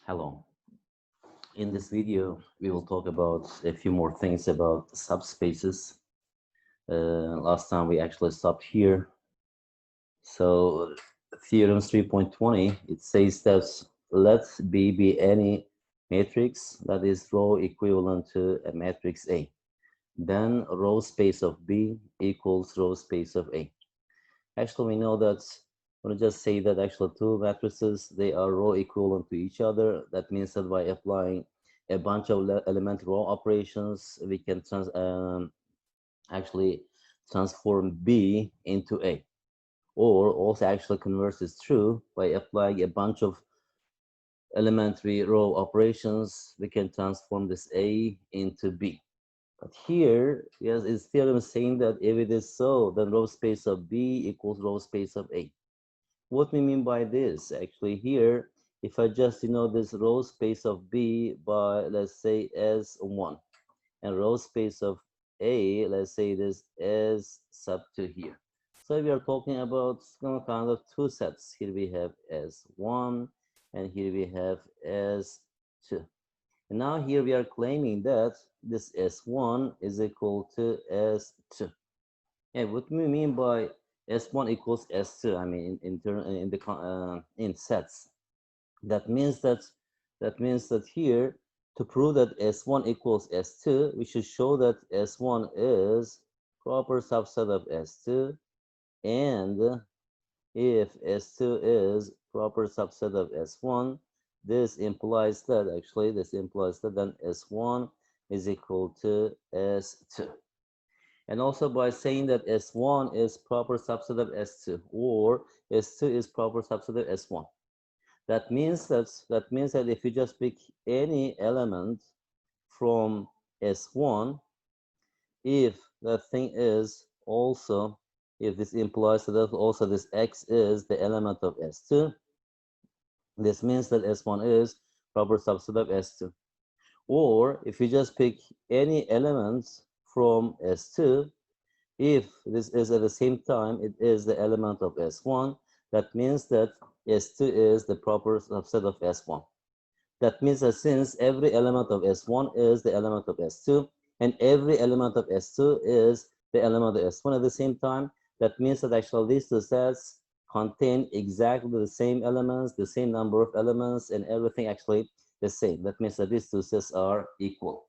Hello. In this video, we will talk about a few more things about subspaces. Last time we actually stopped here. So, theorem 3.20, it says that let B be any matrix that is row equivalent to a matrix A. Then row space of B equals row space of A. Actually, we know that I'm going to just say that actually two matrices, they are row equivalent to each other. That means that by applying a bunch of element row operations, we can actually transform B into A. Or also actually converse is true by applying a bunch of elementary row operations, we can transform this A into B. But here, yes, it's theorem saying that if it is so, then row space of B equals row space of A. What we mean by this, actually here, if I just this row space of B by, let's say, S1, and row space of A, let's say this S sub 2 here. So we are talking about kind of two sets. Here we have S1, and here we have S2. And now here we are claiming that this S1 is equal to S2. And what we mean by S1 equals S2, I mean in sets. That means that here, to prove that S1 equals S2, we should show that S1 is proper subset of S2, and if S2 is proper subset of S1, this implies that then S1 is equal to S2. And also by saying that S1 is proper subset of S2, or S2 is proper subset of S1. That means that if you just pick any element from S1, if that thing is also, if this implies that also this X is the element of S2, this means that S1 is proper subset of S2. Or if you just pick any elements from S2, if this is at the same time, it is the element of S1, that means that S2 is the proper subset of S1. That means that since every element of S1 is the element of S2, and every element of S2 is the element of S1 at the same time, that means that actually these two sets contain exactly the same elements, the same number of elements, and everything actually the same. That means that these two sets are equal.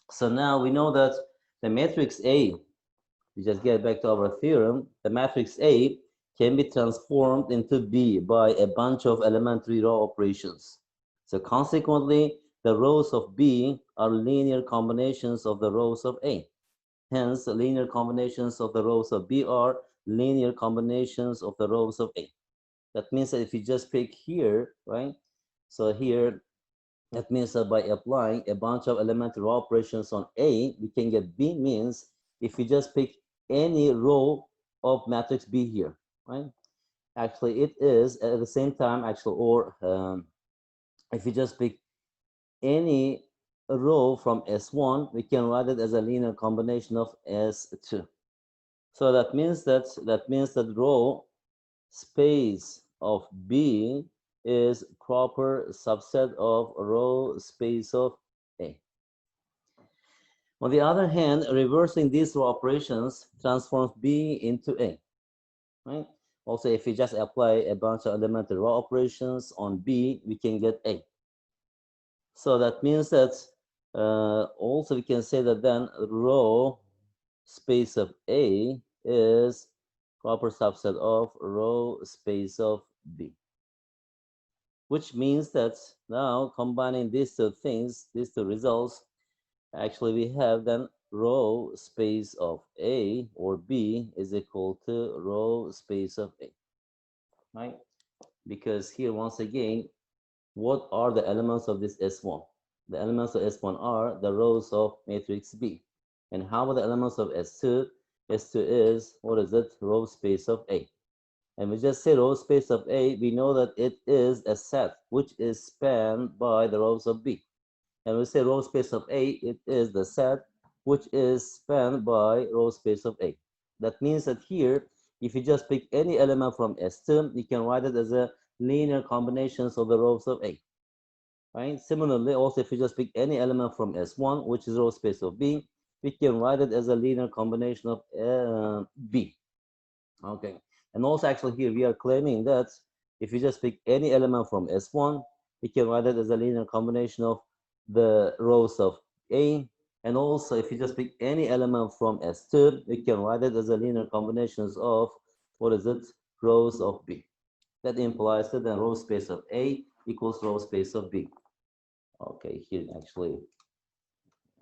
So now we know that the matrix A, we just get back to our theorem, the matrix A can be transformed into B by a bunch of elementary row operations. So consequently, the rows of B are linear combinations of the rows of A. Hence, the linear combinations of the rows of B are linear combinations of the rows of A. That means that if you just pick here, right? So here, that means that by applying a bunch of elementary row operations on A, we can get B means if you just pick any row of matrix B here, right? Actually, it is at the same time, actually, or if you just pick any row from S1, we can write it as a linear combination of S2. So that means that row space of B is proper subset of row space of A. On the other hand, reversing these row operations transforms B into A, right? Also, if we just apply a bunch of elementary row operations on B, we can get A. So that means that also we can say that then row space of A is proper subset of row space of B. Which means that now combining these two things, these two results, actually we have then row space of A or B is equal to row space of A, right? Because here once again, what are the elements of this S1? The elements of S1 are the rows of matrix B. And how about the elements of S2? S2 is, what is it? Row space of A. And we just say row space of A, we know that it is a set which is spanned by the rows of B. And we say row space of A, it is the set which is spanned by row space of A. That means that here, if you just pick any element from S2, you can write it as a linear combinations of the rows of A. right? Similarly, also if you just pick any element from S1, which is row space of B, we can write it as a linear combination of B. Okay, and also actually here we are claiming that if you just pick any element from S1, we can write it as a linear combination of the rows of A, and also if you just pick any element from S2, we can write it as a linear combinations of, what is it, rows of B. That implies that the row space of A equals row space of B. Okay, here actually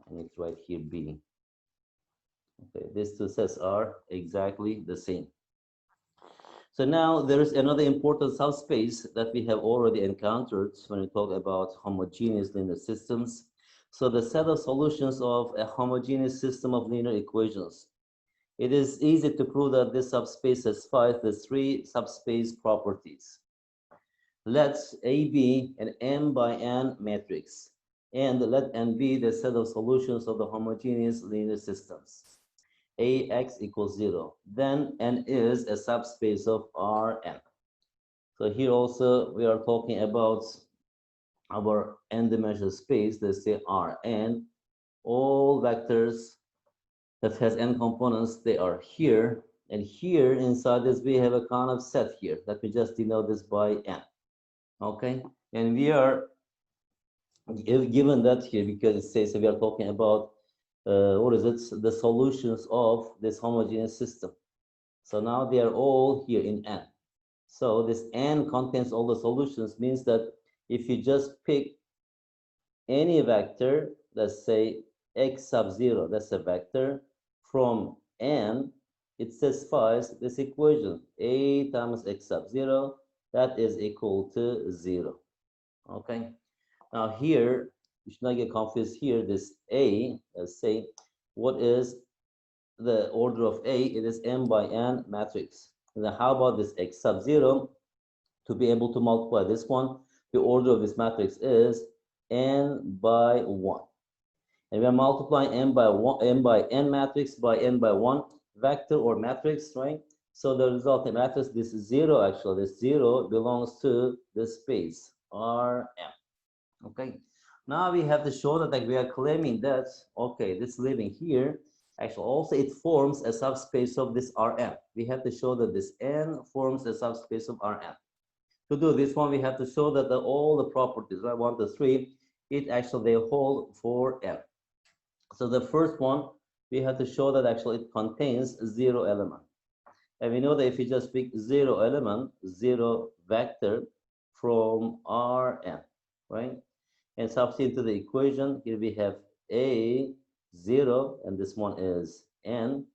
I need to write here B. Okay, these two sets are exactly the same. So now there is another important subspace that we have already encountered when we talk about homogeneous linear systems. So the set of solutions of a homogeneous system of linear equations. It is easy to prove that this subspace satisfies the three subspace properties. Let A be an m by n matrix, and let n be the set of solutions of the homogeneous linear systems. Ax equals 0. Then n is a subspace of Rn. So here also we are talking about our n-dimensional space, let's say Rn. All vectors that has n components, they are here. And here inside this, we have a kind of set here. Let me just denote this by n. Okay? And we are given that here because it says we are talking about, what is it? The solutions of this homogeneous system. So now they are all here in n. So this n contains all the solutions, means that if you just pick any vector, let's say x sub 0, that's a vector, from n, it satisfies this equation, a times x sub 0, that is equal to 0. Okay? Now here, you should not get confused here, this a, let's say, what is the order of A? It is m by n matrix. And then how about this x sub 0? To be able to multiply this one, the order of this matrix is n by 1. And we are multiplying n by 1, n by n matrix by n by 1 vector or matrix, right? So the resulting matrix, this 0 actually, this 0 belongs to the space Rm. Okay, now we have to show that like we are claiming that, okay, this living here, actually also it forms a subspace of this Rm. We have to show that this n forms a subspace of Rm. To do this one, we have to show that all the properties, right, 1 to 3, it actually they hold for n. So the first one, we have to show that actually it contains 0 element. And we know that if you just pick 0 element, 0 vector from Rn, right? And substitute into the equation, here we have a 0, and this one is n.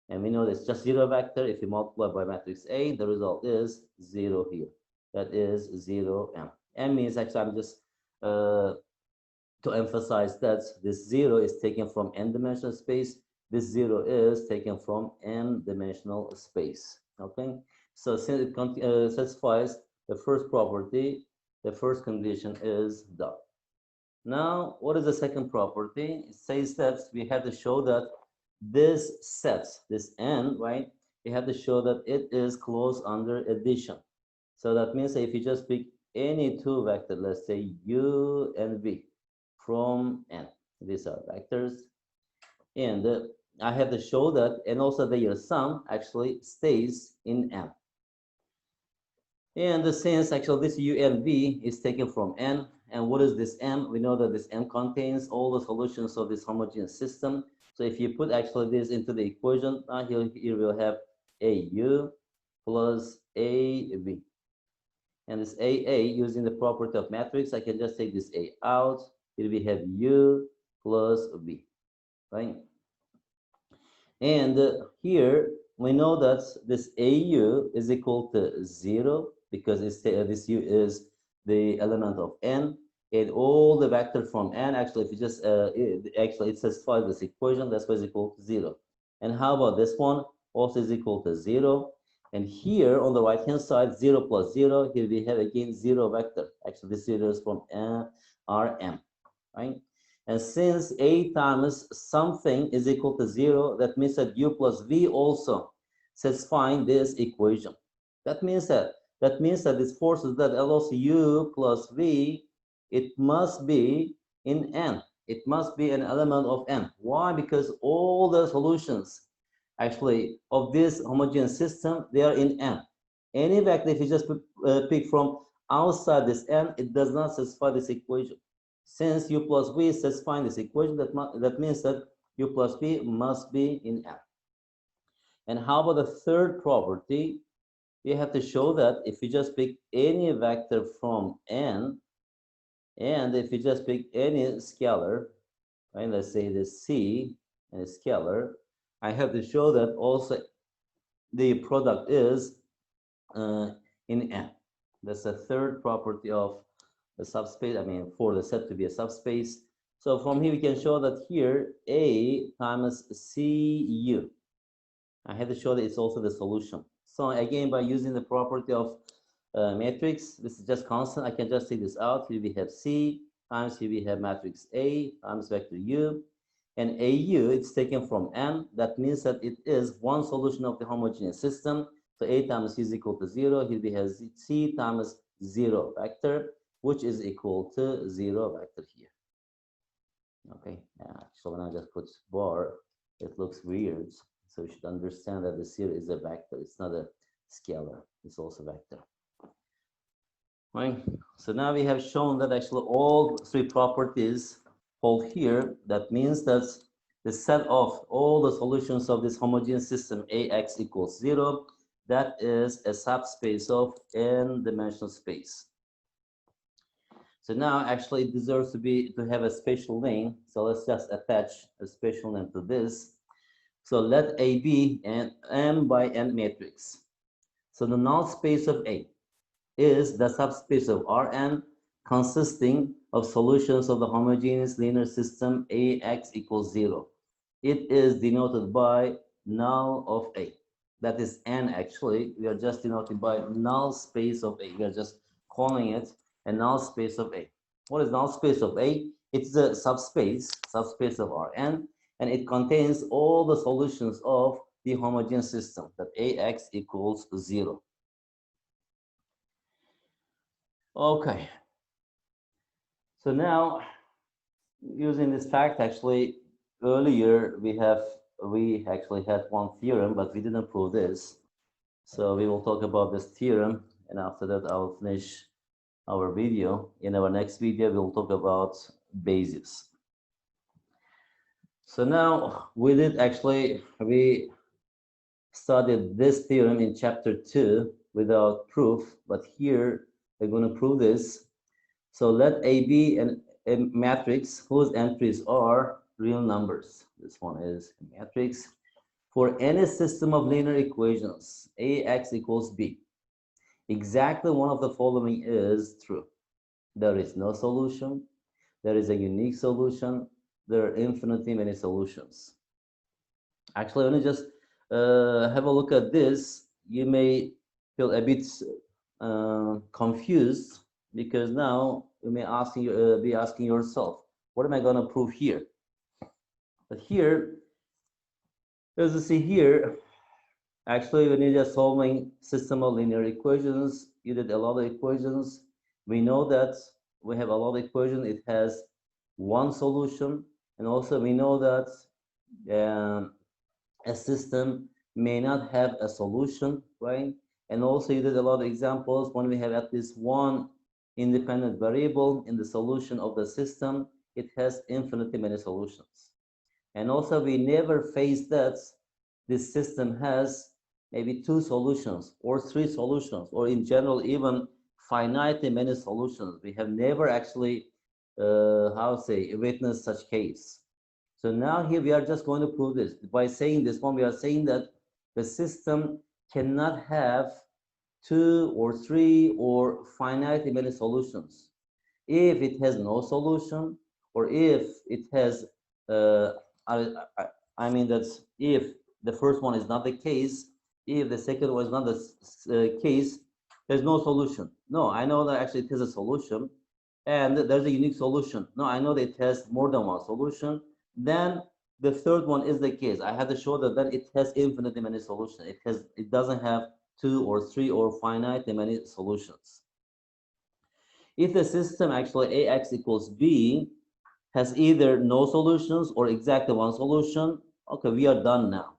And we know it's just 0 vector. If you multiply by matrix A, the result is 0 here. That is 0 m. M means actually, I'm just to emphasize that this 0 is taken from n-dimensional space. This 0 is taken from n-dimensional space. Okay? So since it satisfies the first property, the first condition is done. Now, what is the second property? It says that we have to show that this set, this n, right? We have to show that it is closed under addition. So that means that if you just pick any two vectors, let's say u and v from n, these are vectors, and I have to show that, and also their sum actually stays in n. And since actually this u and v is taken from n, and what is this m? We know that this m contains all the solutions of this homogeneous system. So if you put actually this into the equation, here we'll have au plus av. And this AA, using the property of matrix, I can just take this A out. Here we have U plus V, right? And here we know that this AU is equal to 0 because this U is the element of n. And all the vector from n, actually, if you just, it satisfies this equation, that's why it's equal to 0. And how about this one? Also is equal to 0. And here on the right hand side, 0 plus 0, here we have again 0 vector. Actually, this 0 is from Rm, right? And since A times something is equal to 0, that means that U plus V also satisfying this equation. That means that this forces that allows U plus V it must be in N. It must be an element of N. Why? Because all the solutions actually of this homogeneous system, they are in N. Any vector, if you just pick from outside this N, it does not satisfy this equation. Since U plus V is satisfying this equation, that means that U plus V must be in N. And how about the third property? We have to show that if you just pick any vector from N, and if you just pick any scalar, right, let's say this C and a scalar, I have to show that also the product is in N. That's the third property of the subspace, I mean, for the set to be a subspace. So from here, we can show that here, A times CU. I have to show that it's also the solution. So again, by using the property of matrix, this is just constant. I can just take this out. Here we have C times here we have matrix A times vector U. And AU, it's taken from N. That means that it is one solution of the homogeneous system. So A times C is equal to 0. Here we have C times 0 vector, which is equal to 0 vector here. Okay, so when I just put bar, it looks weird. So you should understand that the 0 is a vector. It's not a scalar. It's also a vector. Right? So now we have shown that actually all three properties hold here. That means that the set of all the solutions of this homogeneous system AX equals 0, that is a subspace of n-dimensional space. So now actually it deserves to have a special name. So let's just attach a special name to this. So let A be an M by N matrix. So the null space of A is the subspace of Rn consisting of solutions of the homogeneous linear system AX equals 0. It is denoted by null of A. That is N actually. We are just denoting by null space of A. We are just calling it a null space of A. What is null space of A? It's a subspace of Rn, and it contains all the solutions of the homogeneous system that AX equals 0. Okay. So now, using this fact, actually, earlier we actually had one theorem, but we didn't prove this. So we will talk about this theorem, and after that, I will finish our video. In our next video, we'll talk about bases. So now we studied this theorem in chapter 2 without proof, but here we're going to prove this. So let A be a matrix whose entries are real numbers. This one is a matrix. For any system of linear equations, AX equals B, exactly one of the following is true. There is no solution. There is a unique solution. There are infinitely many solutions. Actually, when you just have a look at this, you may feel a bit confused, because now you may be asking yourself, what am I going to prove here? But here, as you see here, actually, when you're just solving system of linear equations, you did a lot of equations. We know that we have a lot of equations. It has one solution, and also we know that a system may not have a solution, right? And also you did a lot of examples when we have at least one independent variable in the solution of the system, it has infinitely many solutions. And also we never face that this system has maybe 2 solutions or 3 solutions, or in general even finitely many solutions. We have never actually witnessed such case. So now here we are just going to prove this. By saying this one, we are saying that the system cannot have 2 or 3 or finitely many solutions. If it has no solution, or if it has, I mean that if the first one is not the case, if the second one is not the case, there's no solution. No, I know that actually it has a solution, and there's a unique solution. No, I know that it has more than one solution. Then the third one is the case. I have to show that then it has infinitely many solutions. It doesn't have 2 or 3 or finitely many solutions. If the system actually AX equals B has either no solutions or exactly one solution, okay, we are done now.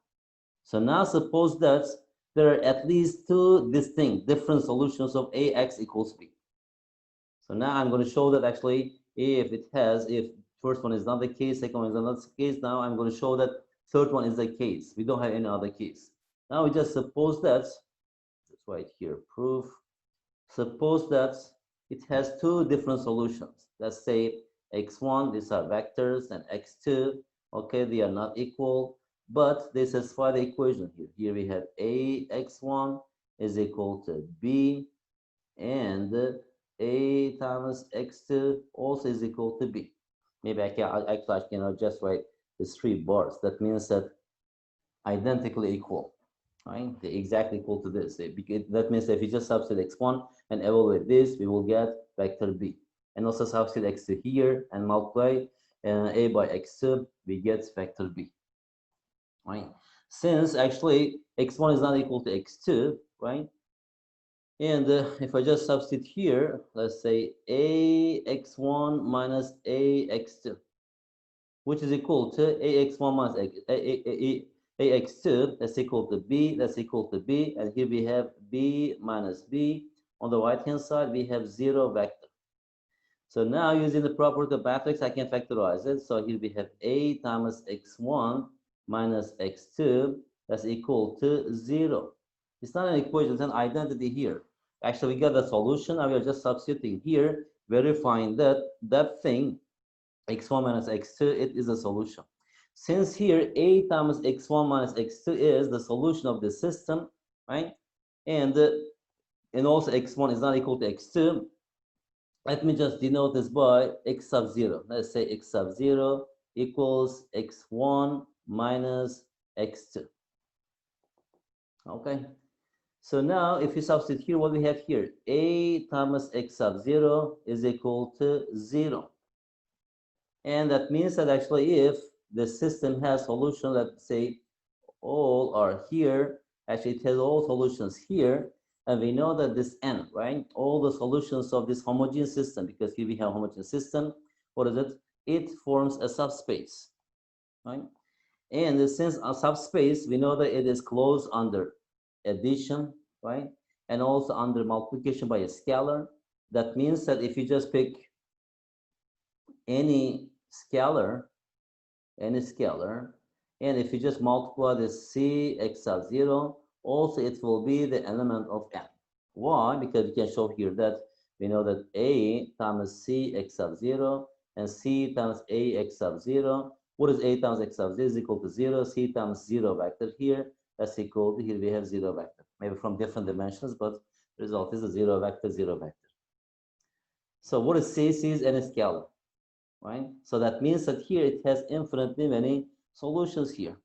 So now suppose that there are at least two distinct different solutions of AX equals B. So now I'm going to show that actually if first one is not the case, second one is not the case, now I'm going to show that third one is the case. We don't have any other case. Now we just suppose that, let's write here, proof. Suppose that it has two different solutions. Let's say x1, these are vectors, and x2, okay, they are not equal, but they satisfy the equation here. Here we have ax1 is equal to b, and a times x2 also is equal to b. Maybe I can just write these 3 bars. That means that identically equal, right? They're exactly equal to this. That means that if you just substitute x1 and evaluate this, we will get vector b. And also substitute x2 here and multiply a by x2, we get vector b, right? Since actually x1 is not equal to x2, right? And if I just substitute here, let's say ax1 minus ax2, which is equal to ax1 minus ax2, that's equal to b, that's equal to b, and here we have b minus b. On the right hand side, we have 0 vector. So now using the property of matrix, I can factorize it. So here we have a times x1 minus x2, that's equal to 0. It's not an equation, it's an identity here. Actually, we got the solution, and we are just substituting here, verifying that that thing, x1 minus x2, it is a solution. Since here, a times x1 minus x2 is the solution of the system, right? And also x1 is not equal to x2. Let me just denote this by x sub 0. Let's say x sub 0 equals x1 minus x2. Okay. So now if you substitute here, what we have here, a times x sub 0 is equal to 0. And that means that actually if the system has solution, let's say all are here, actually it has all solutions here, and we know that this n, right, all the solutions of this homogeneous system, because here we have homogeneous system, what is it? It forms a subspace, right? And since a subspace, we know that it is closed under addition, right? And also under multiplication by a scalar. That means that if you just pick any scalar, and if you just multiply this c x sub 0, also it will be the element of n. Why? Because we can show here that we know that a times c x sub 0 and c times a x sub 0. What is a times x sub 0 is equal to 0. C times 0 vector here, that's equal to, here we have 0 vector. Maybe from different dimensions, but the result is a 0 vector, 0 vector. So what is c? C is any scalar, right? So that means that here it has infinitely many solutions here,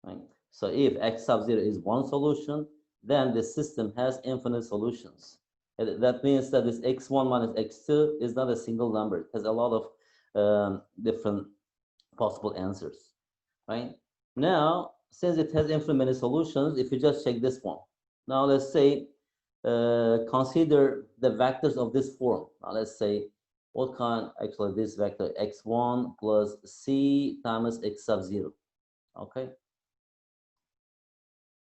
right? So if x sub 0 is one solution, then the system has infinite solutions. And that means that this x1 minus x2 is not a single number. It has a lot of different possible answers, right? Now, since it has infinite many solutions, if you just check this one. Now let's say, consider the vectors of this form. Now let's say, what kind, actually this vector x1 plus c times x sub 0, okay?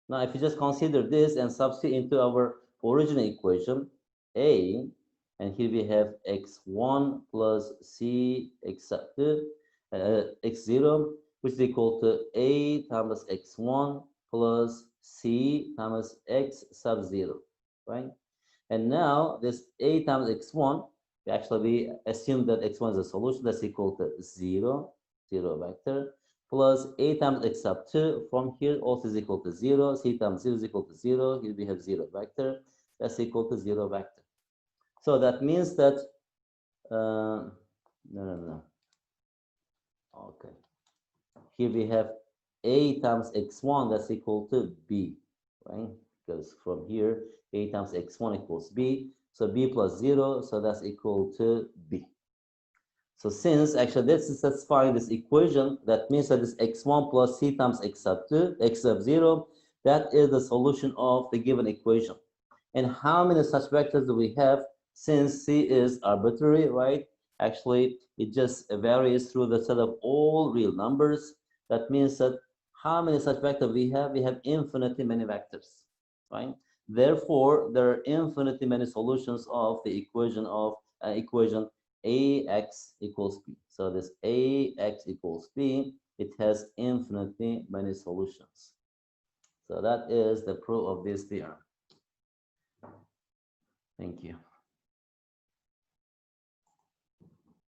Now if you just consider this and substitute into our original equation, a, and here we have x1 plus c x sub 2, x0, which is equal to a times x1 plus c times x sub 0, right? And now this a times x1, we assume that x1 is a solution, that's equal to 0, 0 vector, plus a times x sub 2 from here also is equal to 0, c times 0 is equal to 0, here we have 0 vector, that's equal to 0 vector. So that means that, no. Okay. Here we have a times x1, that's equal to b, right? Because from here, a times x1 equals b. So b plus 0, so that's equal to b. So since actually this is satisfying this equation, that means that this x1 plus c times x sub 2, x sub 0, that is the solution of the given equation. And how many such vectors do we have? Since C is arbitrary, right? Actually, it just varies through the set of all real numbers. That means that how many such vectors we have? We have infinitely many vectors, right? Therefore, there are infinitely many solutions of the equation ax equals b. So this ax equals b, it has infinitely many solutions. So that is the proof of this theorem. Thank you.